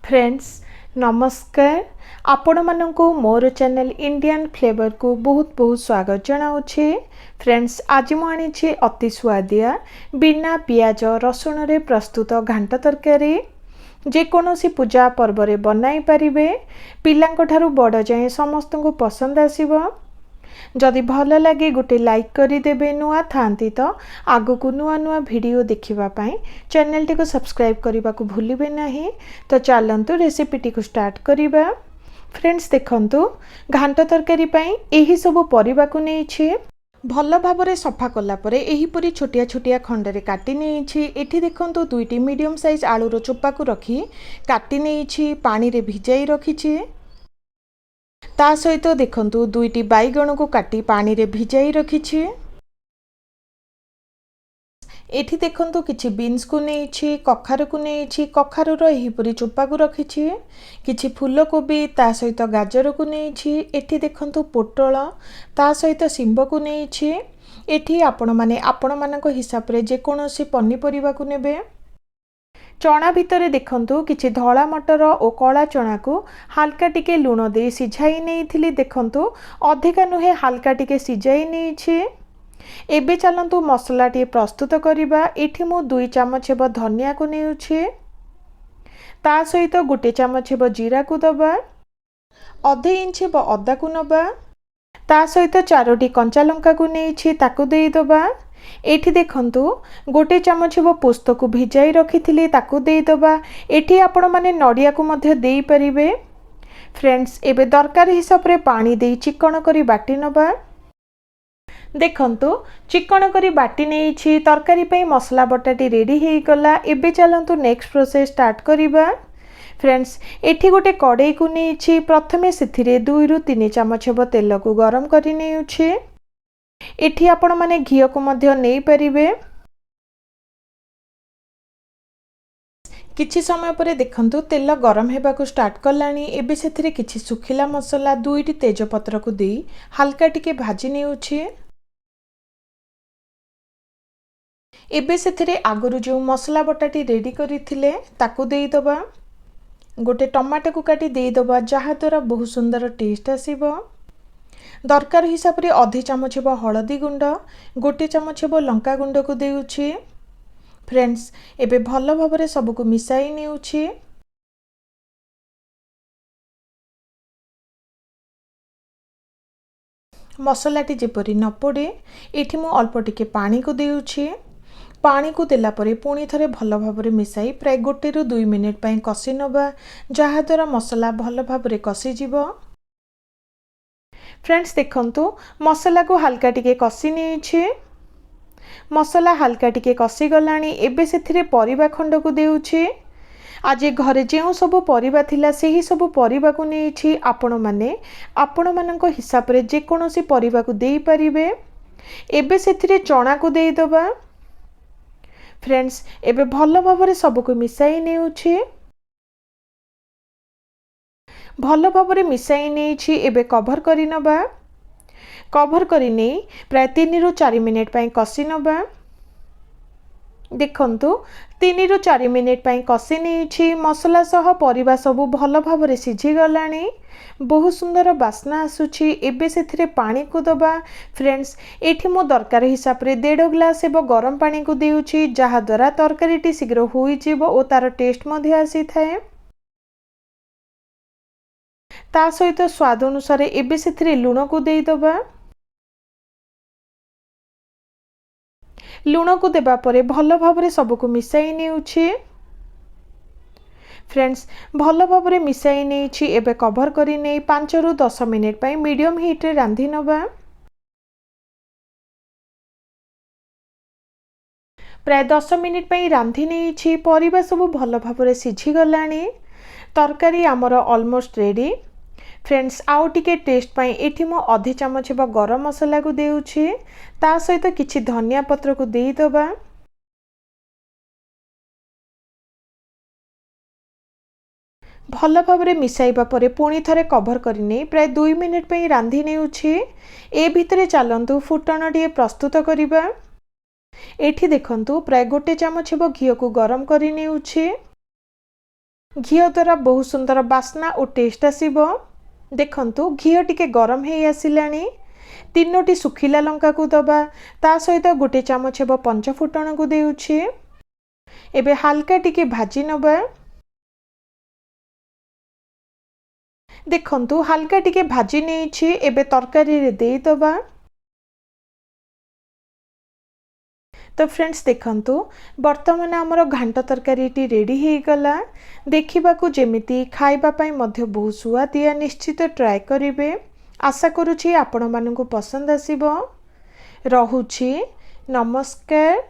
Friends नमस्कार आपण मानक मोर चैनल इंडियन फ्लेवर को बहुत बहुत स्वागत जनाऊे। फ्रेंड्स आज मुझे अति स्वादिया बिना पियाज रसुण रे प्रस्तुत घांट तरकारी जेकोसी पूजा पर्व रे बनाई पारिबे। पिलांको ठारू बड़ जाए समस्त को पसंद आसीबो। जदि भल लगे गोटे लाइक करदेवे। नुआ थांती तो आगु को नुआ नुआ वीडियो देखिबा पाई चैनल टी को सब्सक्राइब करने को भूलिबे नहीं। तो चलतु रेसिपी टी को स्टार्ट करिबा। फ्रेंड्स देखंतु घांट तरकारी पाई एही सब परिबा को नेइछि। भल भाबरे सफा कला परे एही परी छोटिया छोटिया खंडरे काटी नेइछि। एठी देखंतु दुईटी मीडियम साइज आलूर चोपा को रखी काटी नेइछि, पानी रे भिजाई रखिछि। ता सहित देखंतु दुईटी बैगण को काटी पानी रे भिजाई रखिछि। एठी देखंतु किछि बीन्स को नेइछि, कखारु को नेइछि, कखारुर एहीपरी चोपा को रखिछि। किछि फूल कोबी ता सहित गाजर को नेइछि। एठी देखंतु पोटल ता सहित सिंब को नेइछि। एठी आपण माने आपण मानक हिसाब रे जे कोनोसी पन्नीपरिबा को नेबे। चना भितर देखंतु किछि धला मटर और कला चना को हल्का टिके लुण दे सिझाई नहीं। देखंतु अधिका नुहे हल्का टिके सिझाई नहीं। एबे चलंतु मसला टी प्रस्तुत करिबा। एठी मु 2 चामच हेब धनिया को नेउछि, ता सहित गोटे चामच हेब जीरा को दबा, अधे इंच हेब अदा को नबा, ता सहित 4टी कंचा लंका को नेइछि ताकू देई दबा। एठी देखंतु गोटे चामच हेब पोस्त को भिजाई रखिथिली ताकू देई दबा। एठी आपण माने नडिया को मध्य देई परिबे। फ्रेंड्स एबे दरकार हिसाब रे पानी देई चिकन करी बाटी नबा। देखंतु चिकन करी बाटी नेइछि। तरकारी पई मसला बटाटी रेडी हेई गला। एबे चलंतु नेक्स्ट प्रोसेस स्टार्ट करिबा। फ्रेंड्स एठी गोटे कड़ाई को नेइछि। प्रथमे सेथिरे 2 रु 3 चामच हेब तेल को गरम करी नेउछि। एठी आपण माने घियो को मध्य नेई परिबे। किछि समय परे देखंतु तेल गरम हेबा को स्टार्ट कलानी। एबे सेथिरे किछि सुखिला मसला 2टी तेजपत्र को देई हल्का टिके भाजी नेउछि। एबे सेथिरे आगरु जो मसला बटाटी रेडी करिथिले ताकू देई दबा। गोटे टमाटो को काटी देई दबा जहा द्वारा बहुत सुंदर टेस्ट आसीबो। दरकार हिसाब रे आधे चामच हेब हळदी गुंड, गोटे चामच हेब लंका गुंड को देउछि। फ्रेंड्स एबे भल भाबरे सब को मिसाई नेउछि। मसलाटी जेपरी न पड़े एठी मु अल्प टिके पानी को देउछि। पानी को देला परे पुणी थरे भल भाबरे मिसाई प्राय 1 रु 2 मिनिट पई कसी नबा जहा द्वारा मसला भल भाबरे कसी जिवो। फ्रेंड्स देखंतु मसला को हल्का टिके कसी नेछि। मसला हल्का टिके कसी गलानी। एबे सेथिरे परिबा खंड को देउछि। आज घरे जे सब परिबा थिला सेही सब परिबा को नेछि। आपण माने आपण मानक हिसाब रे जे कोनोसी परिबा को देई परिबे। एबे सेथिरे चना को देई दबा। फ्रेंड्स एबे भल भाबरे सब को मिसाई नेउछि। भल भाबरे मिसाई नेछि। एबे कवर करि नबा। कवर करि नै प्राय 3 रु 4 मिनिट पई कसी नबा। देखंतु 3 रु 4 मिनिट पई कसी नेछि। मसला सह परिबा सब भल भाबरे सिझी गलानी। बहुत सुंदर बास्ना आसुछि। एबे सेथिरे पानी को दबा। फ्रेंड्स एठी मो दरकार हिसाब रे 1.5 ग्लास हेब गरम पानी को देउछि जहा द्वारा तरकारीटी शीघ्र होई जिवो ओ तार टेस्ट मध्ये आसी थाए। ता सहित स्वाद अनुसार एबे सेथिरे लूण को देई दबा। लूण को देबा परे भल भाबरे सब को मिसाई नेउछि। फ्रेंड्स भल भाबरे मिसाई नेछि। एबे कवर करी नै 5 रु 10 मिनिट पई मीडियम हीट रे रांधी नबा। प्राय 10 मिनिट पई रांधी नेछि। परिबा सब भल भाबरे सिझी गलानी। तरकारी हमर ऑलमोस्ट रेडी। फ्रेंड्स आउ टिके टेस्ट पाई एठी मो आधे चामच हेब गरम मसला को देउछि। ता सहित किछि धनिया पत्र को देई दबा। भल भाबरे मिसाइबा परे पुणी थरे कवर करिने प्राय 2 मिनिट पई रांधी नेउछि। ए भितरे चलंतु फुटण टिए प्रस्तुत करिबा। एठी देखंतु प्राय 1 चामच हेब घियो को गरम करि नेउछि। घी द्वारा बहुत सुंदर बास्ना और टेस्ट आसीबो। देखंतु घी टिके गरम हे आसिलानी। 3टी सुखिला लंका को दबा ता सहित 1 चामच हेबो पंचफुटण को देउछि। एबे हल्का टिके भाजी नबा। देखंतु हल्का टिके भाजी नेछि। एबे तरकारी रे देई दबा। तो फ्रेंड्स देखंतु वर्तमान आमर घांट तरकारी रेडी हो गला। देखा जेमिति खाइबा पई मध्य बहुत सुआदिया। निश्चित ट्राए करिवे। आशा करुछि आपण मानकु पसंद आसीबो। रहुछि नमस्कार।